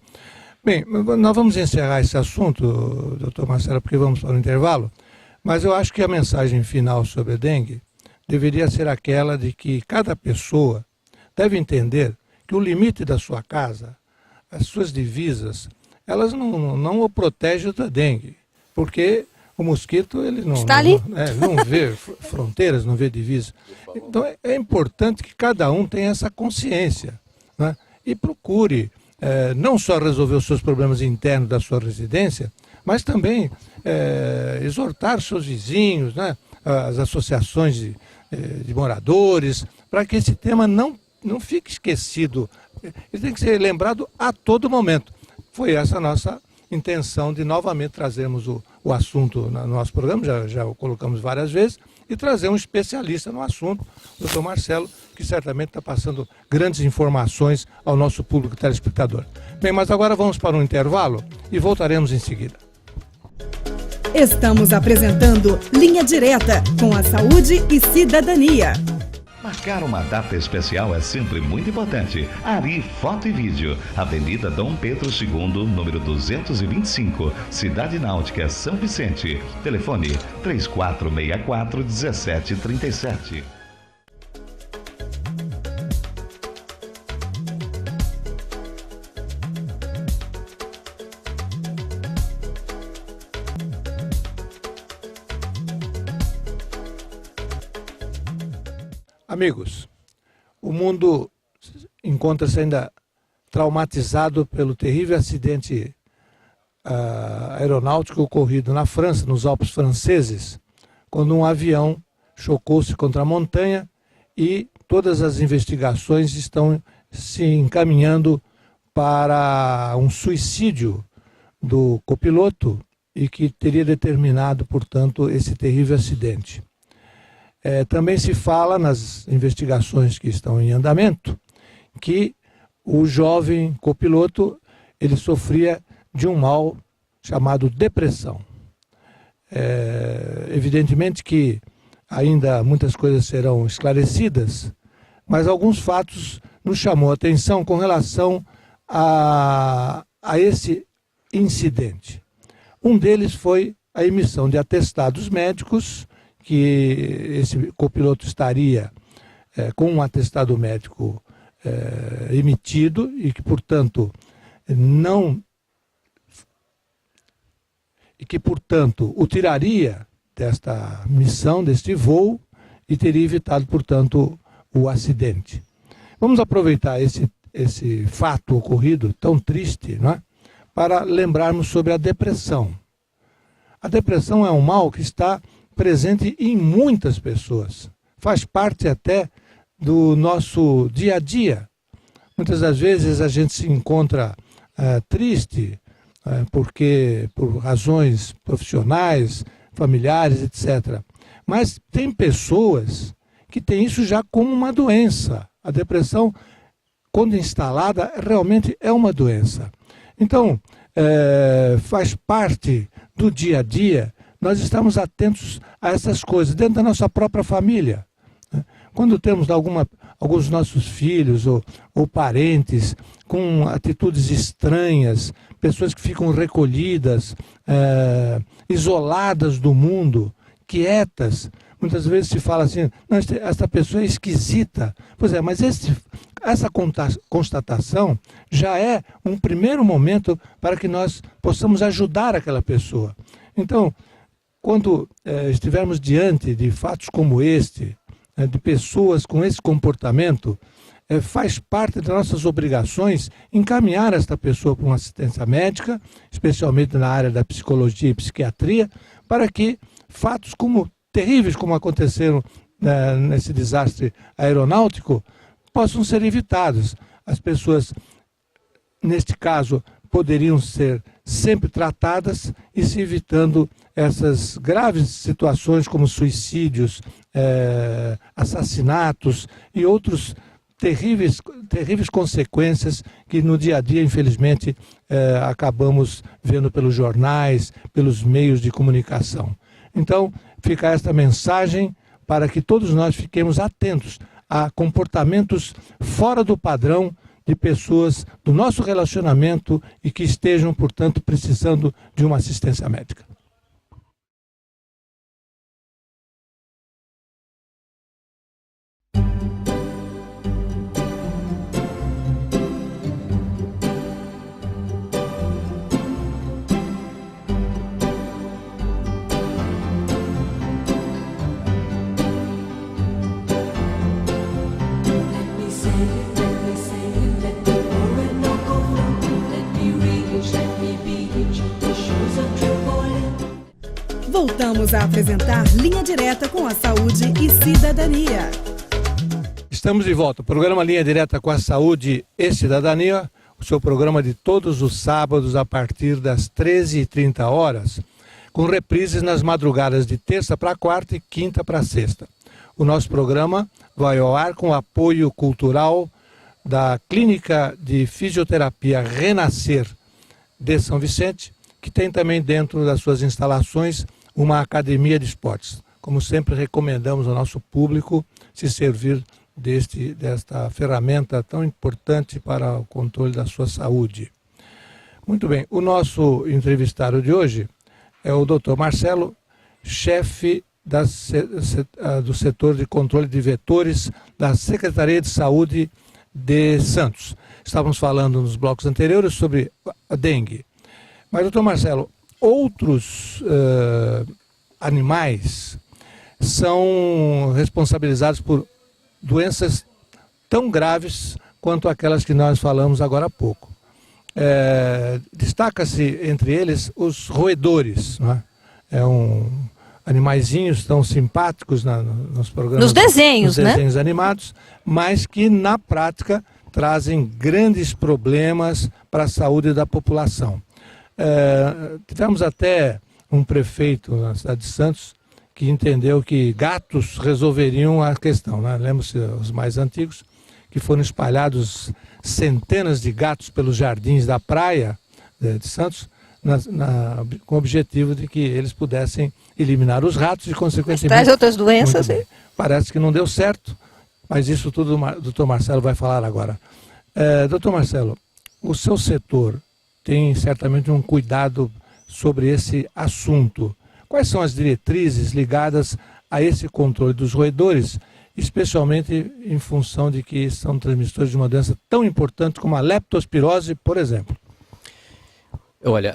Bem, nós vamos encerrar esse assunto, doutor Marcelo, porque vamos para o intervalo, mas eu acho que a mensagem final sobre a dengue deveria ser aquela de que cada pessoa deve entender que o limite da sua casa, as suas divisas, elas não o protegem da dengue, porque o mosquito, ele não vê fronteiras, não vê divisas. Então é importante que cada um tenha essa consciência, né? E procure não só resolver os seus problemas internos da sua residência, mas também exortar seus vizinhos, né? As associações de moradores, para que esse tema não fique esquecido. Ele tem que ser lembrado a todo momento. Foi essa a nossa intenção de novamente trazermos o assunto no nosso programa, já o colocamos várias vezes, e trazer um especialista no assunto, o doutor Marcelo, que certamente está passando grandes informações ao nosso público telespectador. Bem, mas agora vamos para um intervalo e voltaremos em seguida. Estamos apresentando Linha Direta, com a saúde e cidadania. Marcar uma data especial é sempre muito importante. Ari Foto e Vídeo, Avenida Dom Pedro II, número 225, Cidade Náutica, São Vicente. Telefone 3464-1737. Amigos, o mundo encontra-se ainda traumatizado pelo terrível acidente aeronáutico ocorrido na França, nos Alpes franceses, quando um avião chocou-se contra a montanha e todas as investigações estão se encaminhando para um suicídio do copiloto e que teria determinado, portanto, esse terrível acidente. Também se fala nas investigações que estão em andamento que o jovem copiloto ele sofria de um mal chamado depressão. Evidentemente que ainda muitas coisas serão esclarecidas, mas alguns fatos nos chamou a atenção com relação a esse incidente. Um deles foi a emissão de atestados médicos, que esse copiloto estaria com um atestado médico emitido e que, portanto, o tiraria desta missão, deste voo, e teria evitado, portanto, o acidente. Vamos aproveitar esse fato ocorrido, tão triste, não é? Para lembrarmos sobre a depressão. A depressão é um mal que está presente em muitas pessoas, faz parte até do nosso dia a dia. Muitas das vezes a gente se encontra triste porque por razões profissionais, familiares, etc. Mas tem pessoas que têm isso já como uma doença. A depressão, quando instalada, realmente é uma doença. Então, faz parte do dia a dia nós estamos atentos a essas coisas, dentro da nossa própria família. Quando temos alguns nossos filhos ou parentes com atitudes estranhas, pessoas que ficam recolhidas, isoladas do mundo, quietas, muitas vezes se fala assim, não, essa pessoa é esquisita. Pois é, mas essa constatação já é um primeiro momento para que nós possamos ajudar aquela pessoa. Então, quando estivermos diante de fatos como este, de pessoas com esse comportamento, faz parte das nossas obrigações encaminhar esta pessoa para uma assistência médica, especialmente na área da psicologia e psiquiatria, para que fatos terríveis como aconteceram nesse desastre aeronáutico possam ser evitados. As pessoas, neste caso, poderiam ser sempre tratadas e se evitando essas graves situações como suicídios, assassinatos e outros terríveis consequências que no dia a dia, infelizmente, acabamos vendo pelos jornais, pelos meios de comunicação. Então, fica esta mensagem para que todos nós fiquemos atentos a comportamentos fora do padrão de pessoas do nosso relacionamento e que estejam, portanto, precisando de uma assistência médica. Voltamos a apresentar Linha Direta com a Saúde e Cidadania. Estamos de volta. O programa Linha Direta com a Saúde e Cidadania, o seu programa de todos os sábados a partir das 13h30, com reprises nas madrugadas de terça para quarta e quinta para sexta. O nosso programa vai ao ar com apoio cultural da Clínica de Fisioterapia Renascer de São Vicente, que tem também dentro das suas instalações uma academia de esportes. Como sempre, recomendamos ao nosso público se servir desta ferramenta tão importante para o controle da sua saúde. Muito bem, o nosso entrevistado de hoje é o Dr. Marcelo, chefe do setor de controle de vetores da Secretaria de Saúde de Santos. Estávamos falando nos blocos anteriores sobre a dengue. Mas, doutor Marcelo, outros animais são responsabilizados por doenças tão graves quanto aquelas que nós falamos agora há pouco. Destaca-se entre eles os roedores, não é? Animaizinhos tão simpáticos nos programas, nos desenhos animados, mas que na prática trazem grandes problemas para a saúde da população. Tivemos até um prefeito na cidade de Santos que entendeu que gatos resolveriam a questão, né? Lembra-se os mais antigos, que foram espalhados centenas de gatos pelos jardins da praia de Santos, com o objetivo de que eles pudessem eliminar os ratos e, consequentemente... Traz outras doenças. Parece que não deu certo, mas isso tudo o doutor Marcelo vai falar agora. Doutor Marcelo, o seu setor tem certamente um cuidado sobre esse assunto. Quais são as diretrizes ligadas a esse controle dos roedores, especialmente em função de que são transmissores de uma doença tão importante como a leptospirose, por exemplo? Olha,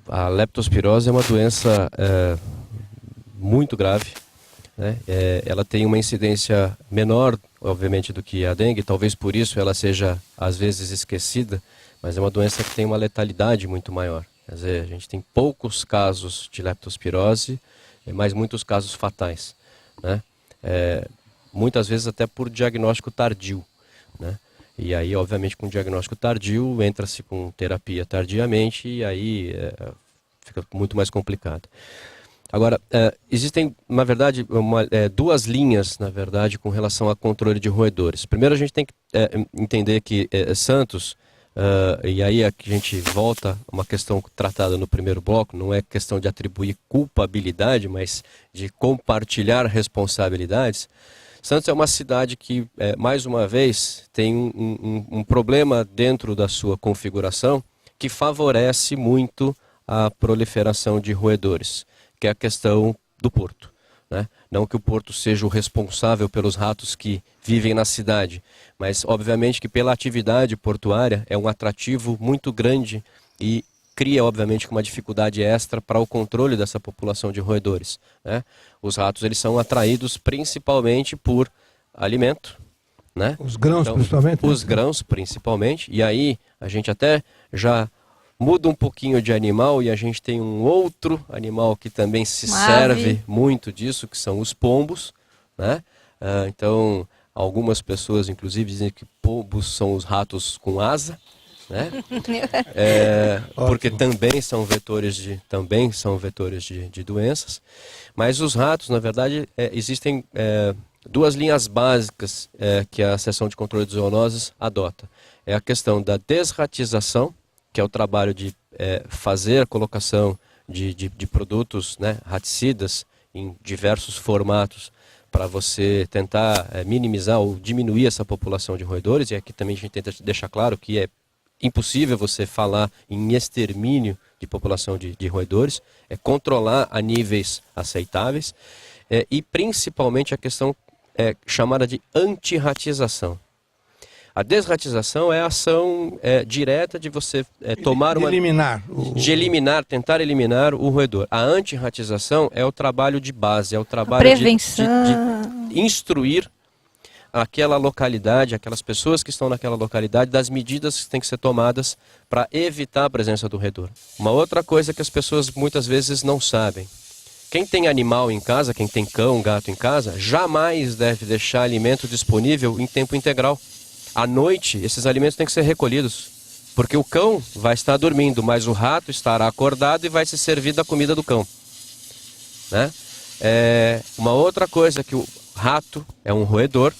a leptospirose é uma doença muito grave, né? Ela tem uma incidência menor, obviamente, do que a dengue, talvez por isso ela seja, às vezes, esquecida, mas é uma doença que tem uma letalidade muito maior. Quer dizer, a gente tem poucos casos de leptospirose, mas muitos casos fatais, né? Muitas vezes até por diagnóstico tardio, né? E aí, obviamente, com diagnóstico tardio, entra-se com terapia tardiamente e aí fica muito mais complicado. Agora, existem, na verdade, duas linhas, na verdade, com relação a controle de roedores. Primeiro, a gente tem que entender que Santos, e aí a gente volta a uma questão tratada no primeiro bloco, não é questão de atribuir culpabilidade, mas de compartilhar responsabilidades. Santos é uma cidade que, mais uma vez, tem um problema dentro da sua configuração que favorece muito a proliferação de roedores, que é a questão do porto, né? Não que o porto seja o responsável pelos ratos que vivem na cidade, mas obviamente que pela atividade portuária é um atrativo muito grande e cria obviamente uma dificuldade extra para o controle dessa população de roedores, né? Os ratos eles são atraídos principalmente por alimento, né? Os grãos, principalmente? Os grãos principalmente, e aí a gente até já muda um pouquinho de animal e a gente tem um outro animal que também se serve muito disso, que são os pombos, né? Então, algumas pessoas inclusive dizem que pombos são os ratos com asa, né? Porque também são vetores de doenças. Mas os ratos, na verdade, existem duas linhas básicas que a seção de controle de zoonoses adota. É a questão da desratização, que é o trabalho de fazer a colocação de produtos, né, raticidas em diversos formatos para você tentar minimizar ou diminuir essa população de roedores. E aqui também a gente tenta deixar claro que é impossível você falar em extermínio de população de roedores, é controlar a níveis aceitáveis, e principalmente a questão chamada de antirratização. A desratização é a ação direta de você tomar uma... tentar eliminar o roedor. A antirratização é o trabalho de base, é o trabalho de instruir aquela localidade, aquelas pessoas que estão naquela localidade, das medidas que têm que ser tomadas para evitar a presença do roedor. Uma outra coisa que as pessoas muitas vezes não sabem. Quem tem animal em casa, quem tem cão, gato em casa, jamais deve deixar alimento disponível em tempo integral. À noite, esses alimentos têm que ser recolhidos, porque o cão vai estar dormindo, mas o rato estará acordado e vai se servir da comida do cão, né? Uma outra coisa que o rato é um roedor,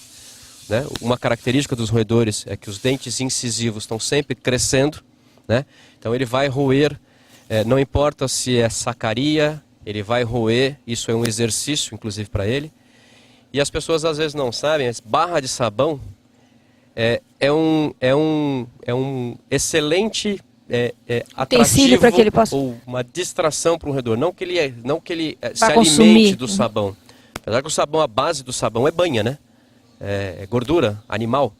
né? Uma característica dos roedores é que os dentes incisivos estão sempre crescendo, né? Então ele vai roer, não importa se é sacaria, ele vai roer, isso é um exercício inclusive para ele. E as pessoas às vezes não sabem, mas barra de sabão é um excelente atrativo para que ele possa... ou uma distração para o roedor. Não que ele se consumir. alimente do sabão. Apesar que o sabão, a base do sabão é banha, né? É gordura animal.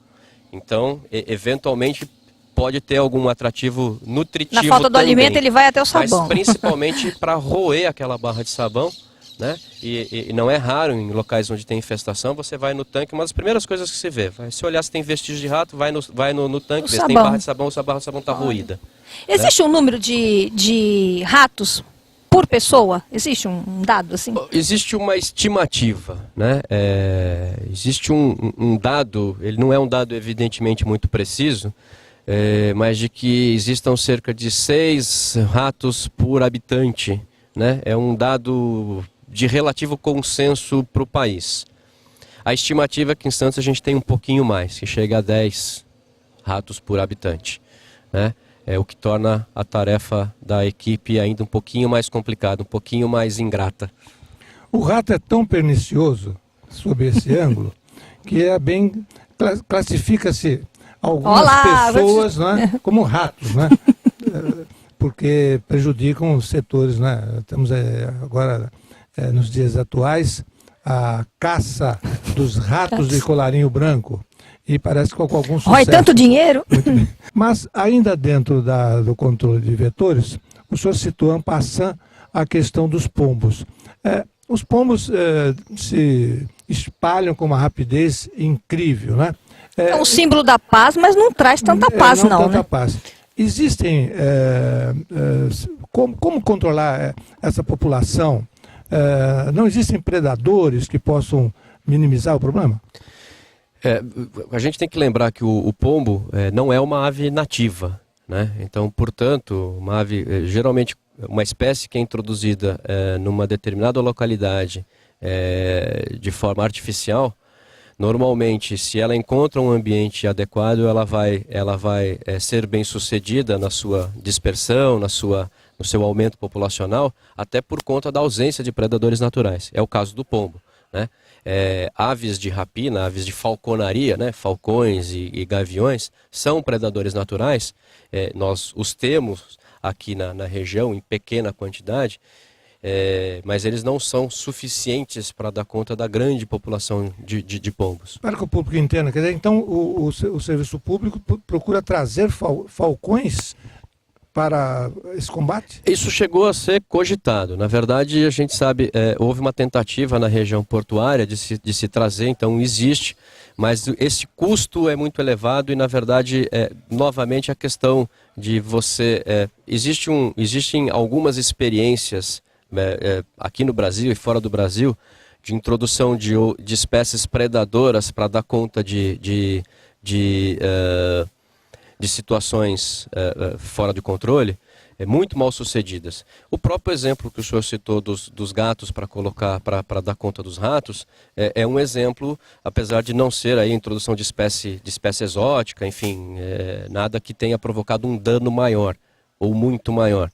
Então, eventualmente, pode ter algum atrativo nutritivo. Na falta do também, alimento, ele vai até o sabão. Mas principalmente para roer aquela barra de sabão, né? E não é raro em locais onde tem infestação, você vai no tanque, uma das primeiras coisas que se vê, se olhar se tem vestígios de rato, vai no tanque, ver se tem barra de sabão, se a barra de sabão está roída. Existe um número de ratos por pessoa? Existe um dado assim? Existe uma estimativa, né? Existe um dado, ele não é um dado evidentemente muito preciso, mas de que existam cerca de 6 ratos por habitante, né? É um dado de relativo consenso para o país. A estimativa é que em Santos a gente tem um pouquinho mais, que chega a 10 ratos por habitante, né? O que torna a tarefa da equipe ainda um pouquinho mais complicada, um pouquinho mais ingrata. O rato é tão pernicioso, sob esse ângulo, que classifica-se algumas pessoas, né, como ratos, né? Porque prejudicam os setores, né? Estamos agora, nos dias atuais, a caça dos ratos de colarinho branco. E parece que com algum sucesso. Olha, tanto dinheiro! Mas ainda dentro do controle de vetores, o senhor citou en passant a questão dos pombos. Os pombos se espalham com uma rapidez incrível, né? É um símbolo da paz, mas não traz tanta paz, não, né? Paz. Existem... como controlar essa população? Não existem predadores que possam minimizar o problema? A gente tem que lembrar que o pombo não é uma ave nativa, né? Então, portanto, uma ave geralmente uma espécie que é introduzida numa determinada localidade de forma artificial, normalmente, se ela encontra um ambiente adequado, ela vai ser bem sucedida na sua dispersão, no seu aumento populacional, até por conta da ausência de predadores naturais. É o caso do pombo, né? Aves de rapina, aves de falconaria, né? Falcões e gaviões, são predadores naturais. Nós os temos aqui na região em pequena quantidade, mas eles não são suficientes para dar conta da grande população de pombos. Para que o público entenda, quer dizer, então o serviço público procura trazer falcões para esse combate? Isso chegou a ser cogitado. Na verdade, a gente sabe, houve uma tentativa na região portuária de se trazer, então existe, mas esse custo é muito elevado e, na verdade, novamente a questão de você... existem algumas experiências aqui no Brasil e fora do Brasil de introdução de espécies predadoras para dar conta de situações fora de controle, muito mal sucedidas. O próprio exemplo que o senhor citou dos gatos para dar conta dos ratos é um exemplo, apesar de não ser aí a introdução de espécie exótica, enfim, nada que tenha provocado um dano maior ou muito maior.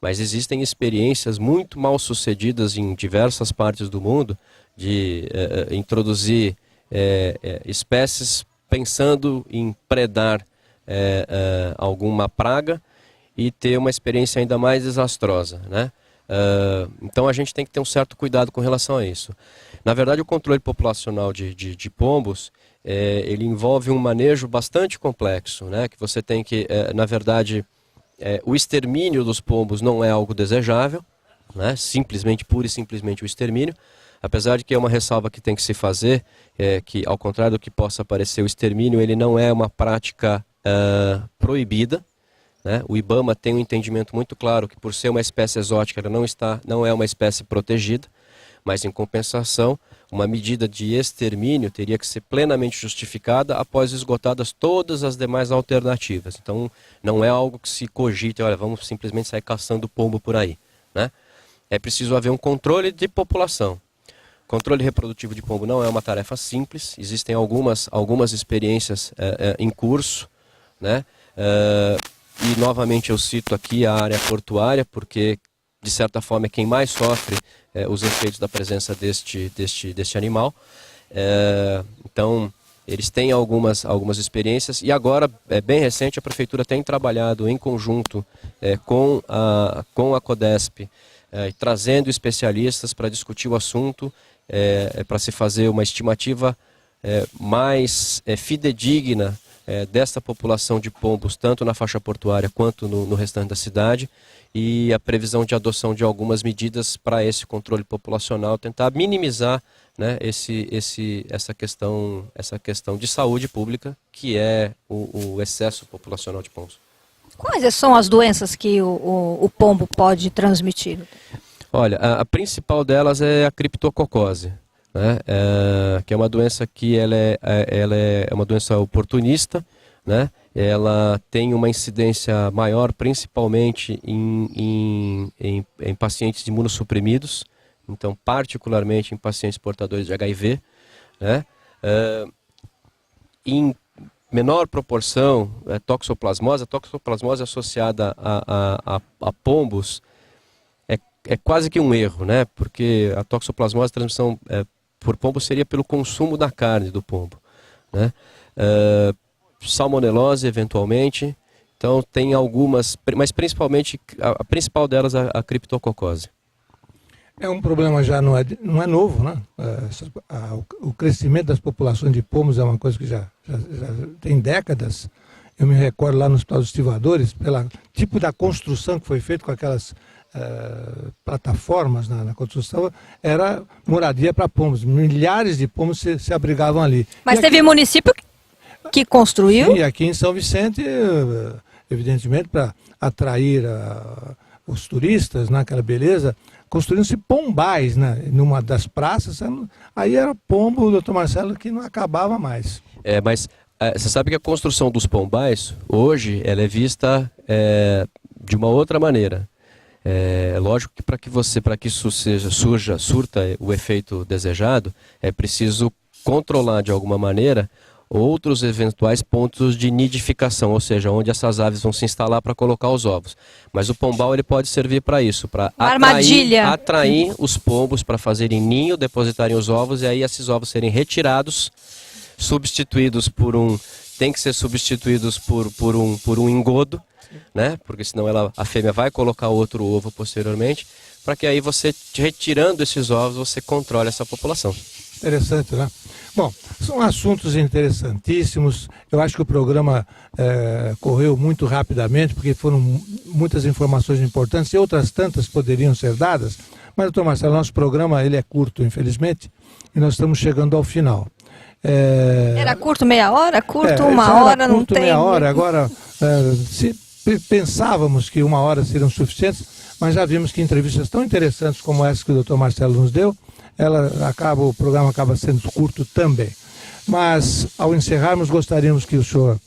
Mas existem experiências muito mal sucedidas em diversas partes do mundo de introduzir espécies pensando em predar alguma praga e ter uma experiência ainda mais desastrosa, né? Então a gente tem que ter um certo cuidado com relação a isso. Na verdade, o controle populacional de pombos, ele envolve um manejo bastante complexo, né? Que você tem que, na verdade, o extermínio dos pombos não é algo desejável, né? Pura e simplesmente o extermínio. Apesar de que é uma ressalva que tem que se fazer, que ao contrário do que possa parecer, o extermínio ele não é uma prática proibida, né? O IBAMA tem um entendimento muito claro que, por ser uma espécie exótica, ela não é uma espécie protegida, mas em compensação, uma medida de extermínio teria que ser plenamente justificada após esgotadas todas as demais alternativas. Então, não é algo que se cogite, olha, vamos simplesmente sair caçando pombo por aí, né? É preciso haver um controle de população. Controle reprodutivo de pombo não é uma tarefa simples, existem algumas experiências em curso, né? E novamente eu cito aqui a área portuária, porque de certa forma é quem mais sofre os efeitos da presença deste animal. Então eles têm algumas experiências e agora, bem recente, a Prefeitura tem trabalhado em conjunto com a CODESP, trazendo especialistas para discutir o assunto, para se fazer uma estimativa mais fidedigna desta população de pombos, tanto na faixa portuária quanto no restante da cidade, e a previsão de adoção de algumas medidas para esse controle populacional, tentar minimizar, né, essa questão de saúde pública, que é o excesso populacional de pombos. Quais são as doenças que o pombo pode transmitir? Olha, a principal delas é a criptococose, né? Que é uma doença que ela é uma doença oportunista, né? Ela tem uma incidência maior principalmente em pacientes imunossuprimidos, então particularmente em pacientes portadores de HIV, né? Em menor proporção, toxoplasmose. A toxoplasmose associada a pombos é quase que um erro, né? Porque a toxoplasmose, a transmissão por pombo seria pelo consumo da carne do pombo, né? Salmonelose, eventualmente. Então, tem algumas, mas principalmente, a principal delas é a criptococose. É um problema já não é novo, né? O crescimento das populações de pombos é uma coisa que já tem décadas. Eu me recordo lá nos Hospital dos Estivadores, pelo tipo da construção que foi feita com aquelas plataformas na construção, era moradia para pombos. Milhares de pombos se abrigavam ali. Mas teve município que construiu? Sim, aqui em São Vicente, evidentemente, para atrair os turistas, naquela beleza, construíram-se pombais, né? Numa das praças, aí era pombo, doutor Marcelo, que não acabava mais. Mas você sabe que a construção dos pombais, hoje, ela é vista de uma outra maneira. É lógico que para que isso surta o efeito desejado, é preciso controlar de alguma maneira outros eventuais pontos de nidificação, ou seja, onde essas aves vão se instalar para colocar os ovos. Mas o pombal ele pode servir para isso, para atrair os pombos para fazerem ninho, depositarem os ovos e aí esses ovos serem retirados, substituídos tem que ser substituídos por um engodo, né? Porque senão a fêmea vai colocar outro ovo posteriormente, para que aí você, retirando esses ovos, você controle essa população. Interessante, né? Bom, são assuntos interessantíssimos. Eu acho que o programa correu muito rapidamente, porque foram muitas informações importantes e outras tantas poderiam ser dadas. Mas, doutor Marcelo, nosso programa ele é curto, infelizmente, e nós estamos chegando ao final. Era curto meia hora? Curto uma hora, não tem... meia hora, agora pensávamos que uma hora seriam suficientes, mas já vimos que entrevistas tão interessantes como essa que o doutor Marcelo nos deu, o programa acaba sendo curto também. Mas, ao encerrarmos, gostaríamos que o senhor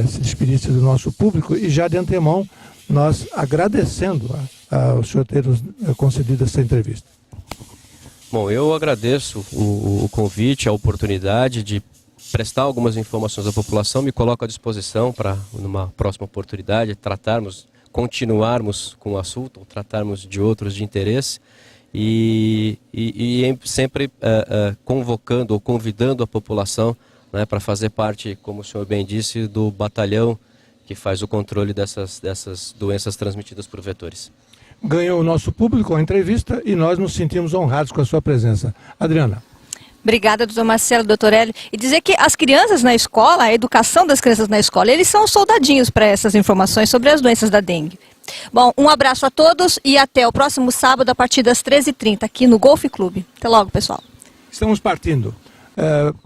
se despedisse do nosso público e já de antemão, nós agradecendo ao senhor ter nos concedido essa entrevista. Bom, eu agradeço o convite, a oportunidade de prestar algumas informações à população, me coloco à disposição para, numa próxima oportunidade, continuarmos com o assunto, ou tratarmos de outros de interesse, e sempre convocando ou convidando a população, né, para fazer parte, como o senhor bem disse, do batalhão que faz o controle dessas doenças transmitidas por vetores. Ganhou o nosso público a entrevista e nós nos sentimos honrados com a sua presença. Adriana. Obrigada, doutor Marcelo, doutor Hélio. E dizer que as crianças na escola, a educação das crianças na escola, eles são soldadinhos para essas informações sobre as doenças da dengue. Bom, um abraço a todos e até o próximo sábado a partir das 13h30 aqui no Golf Clube. Até logo, pessoal. Estamos partindo.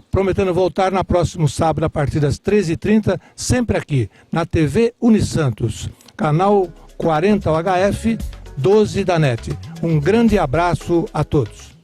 Prometendo voltar no próximo sábado a partir das 13h30, sempre aqui na TV Unisantos, canal 40 UHF 12 da NET. Um grande abraço a todos.